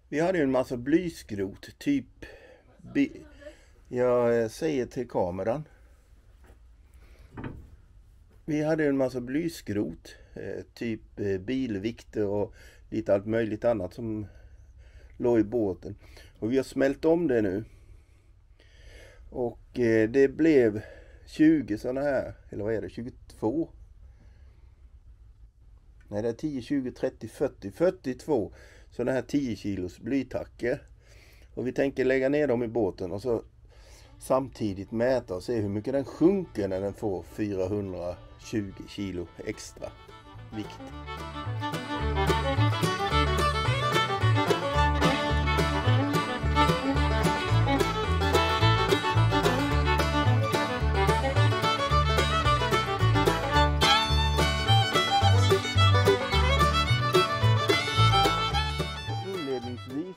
Vi hade ju en massa blyskrot, typ... Jag säger till kameran. Vi hade en massa blyskrot, typ bilvikter och lite allt möjligt annat som låg i båten. Och vi har smält om det nu. Och det blev 20 sådana här, eller vad är det, 22? Nej, det är 10, 20, 30, 40, 42 sådana här 10 kilos blytacker. Och vi tänker lägga ner dem i båten och så samtidigt mäta och se hur mycket den sjunker när den får 420 kilo extra vikt. Inledningsvis,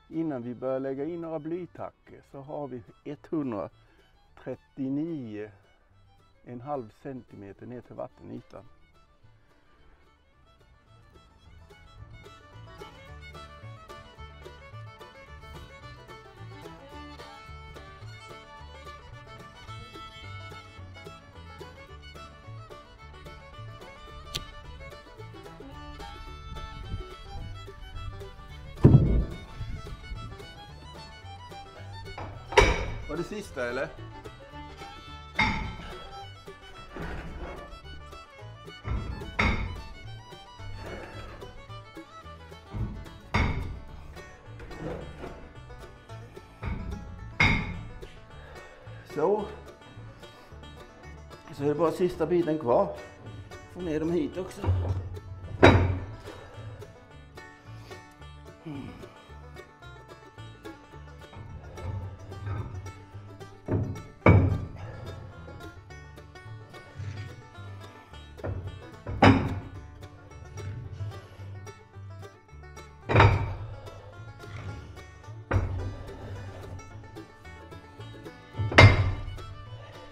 innan vi börjar lägga in några blytacker, så har vi 139,5 centimeter ner till vattenytan. Var det sista eller? Så är det bara sista biten kvar. Få ner dem hit också.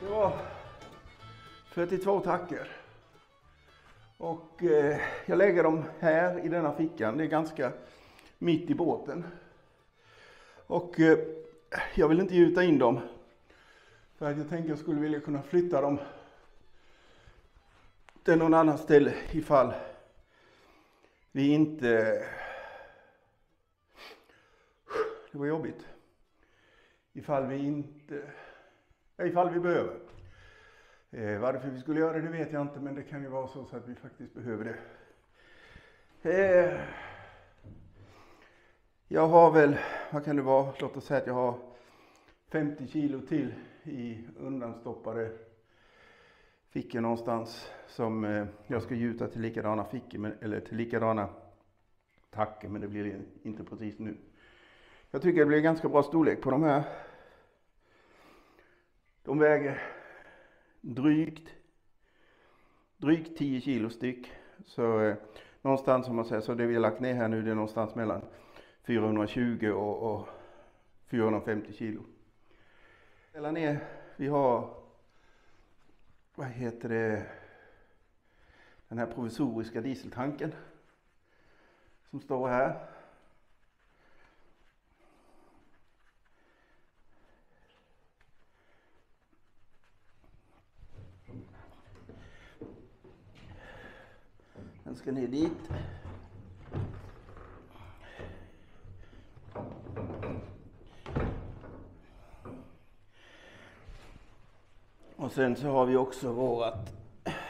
Det var 42 tacker. Och jag lägger dem här i denna fickan. Det är ganska mitt i båten. Och jag vill inte gjuta in dem. För att jag tänker jag skulle vilja kunna flytta dem till någon annan ställe ifall vi inte... Det var jobbigt. Ifall vi behöver. Varför vi skulle göra det vet jag inte, men det kan ju vara så att vi faktiskt behöver det. Jag har väl, vad kan det vara, låt oss säga att jag har 50 kilo till i undanstoppade fickor någonstans som jag ska gjuta till likadana fickor, eller till likadana tacker, men det blir inte precis nu. Jag tycker det blir ganska bra storlek på de här. De väger drygt 10 kilo styck. Så någonstans, som man säger, så det vi har lagt ner här nu, det är någonstans mellan 420 och 450 kilo. Eller ner, vi har, vad heter det, den här provisoriska dieseltanken som står här. Den ska ner dit. Och sen så har vi också vårat,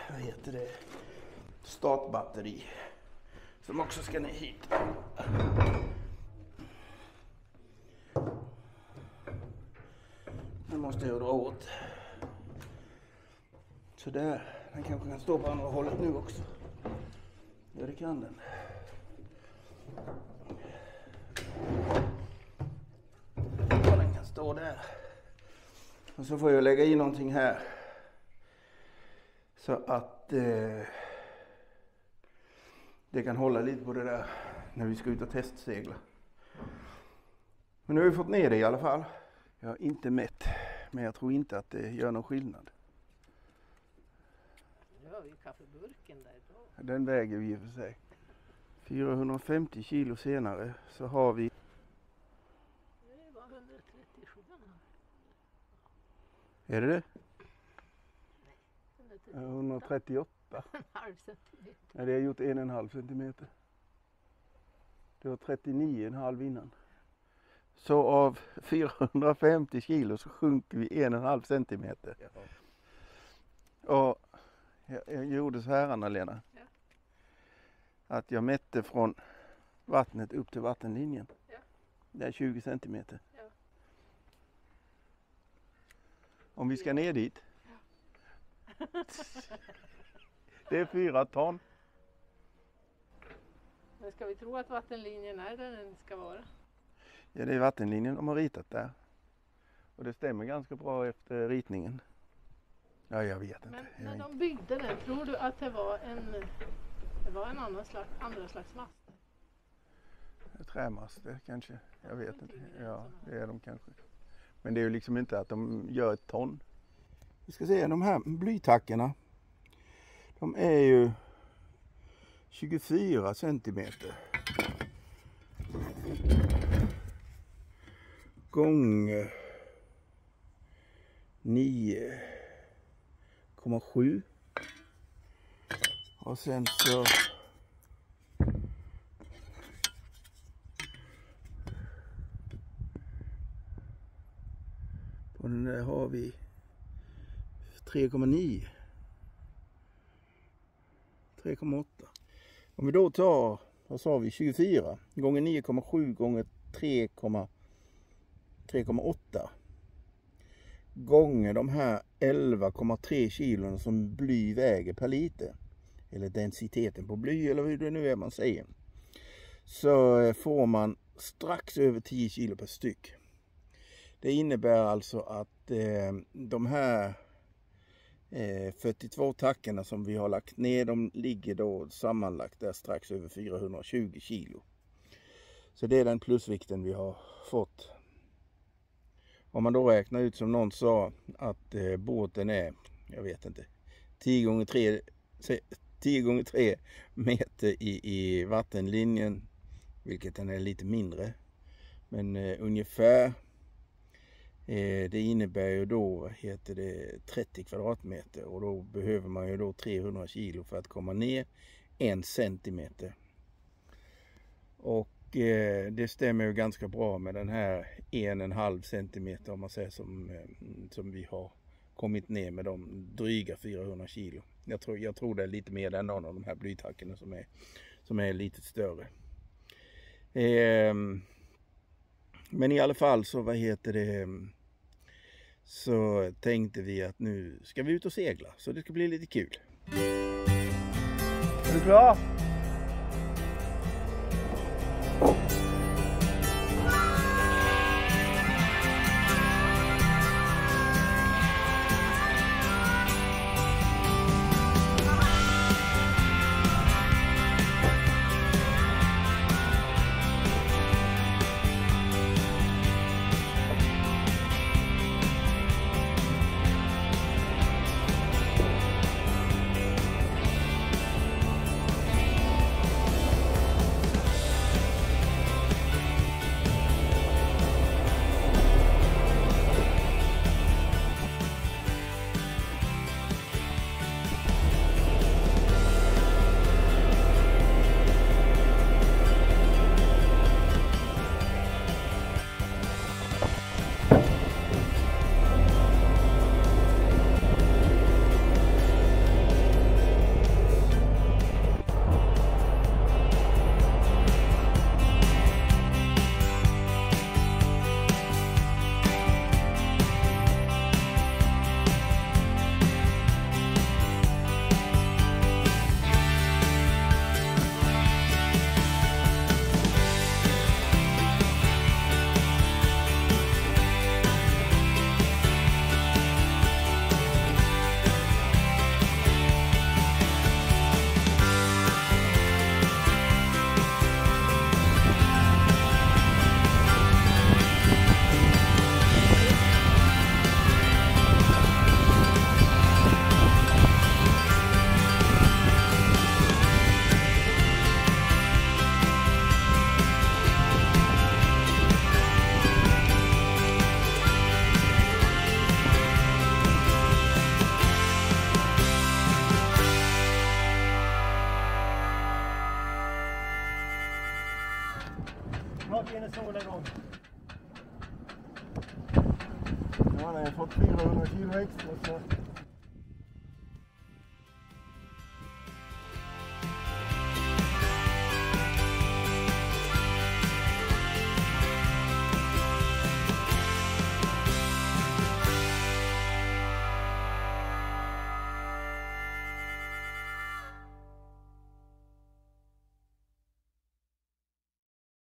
vad heter det, startbatteri som också ska ner hit. Nu måste jag dra åt. Så där, den kanske kan stå på andra hållet nu också. Ja, det kan den. Ja, den kan stå där. Och så får jag lägga in någonting här. Så att det kan hålla lite på det där när vi ska ut och testsegla. Men nu har vi fått ner det i alla fall. Jag är inte mätt, men jag tror inte att det gör någon skillnad. Nu har vi kaffeburken där då. Den väger vi i och för sig 450 kilo senare så har vi... Det var 137. Är det det? Nej, 138. en halv centimeter. Ja, det har gjort 1,5 centimeter. Det var 39,5 innan. Så av 450 kilo så sjunker vi 1,5 centimeter. Ja. Och jag gjorde så här, Anna-Lena. Ja. Att jag mätte från vattnet upp till vattenlinjen. Ja. Det är 20 centimeter. Ja. Om vi ska ner dit. Ja. Det är 4 ton. Men ska vi tro att vattenlinjen är där den ska vara? Ja, det är vattenlinjen de har ritat där. Och det stämmer ganska bra efter ritningen. Ja, jag vet inte. Men när de byggde den, tror du att det var en andra slags mast? Trämaster kanske. Jag vet inte. Ja, det är de kanske. Men det är ju liksom inte att de gör ett ton. Vi ska se, de här blytackorna. De är ju 24 centimeter. Gånger 9,7. Och sen så på den där har vi 3,9. 3,8. Om vi då tar, vad sa vi, 24 gånger 9,7 gånger 3,8 gånger de här 11,3 kilon som bly väger per liter, eller densiteten på bly eller hur det nu är man säger, så får man strax över 10 kilo per styck. Det innebär alltså att de här 42 tackorna som vi har lagt ner, de ligger då sammanlagt där strax över 420 kilo. Så det är den plusvikten vi har fått. Om man då räknar ut som någon sa att båten är, jag vet inte, 10 gånger 3 meter i vattenlinjen, vilket den är lite mindre. Men ungefär, det innebär ju då, 30 kvadratmeter, och då behöver man ju då 300 kilo för att komma ner 1 centimeter. Och det stämmer ju ganska bra med den här 1,5 centimeter om man säger som vi har kommit ner med de dryga 400 kilo. Jag tror det är lite mer än någon av de här blytackorna som är lite större. Men i alla fall så så tänkte vi att nu ska vi ut och segla, så det ska bli lite kul. Är du klar? har vi en sån gång. Nu har han fått 400 kilo extra så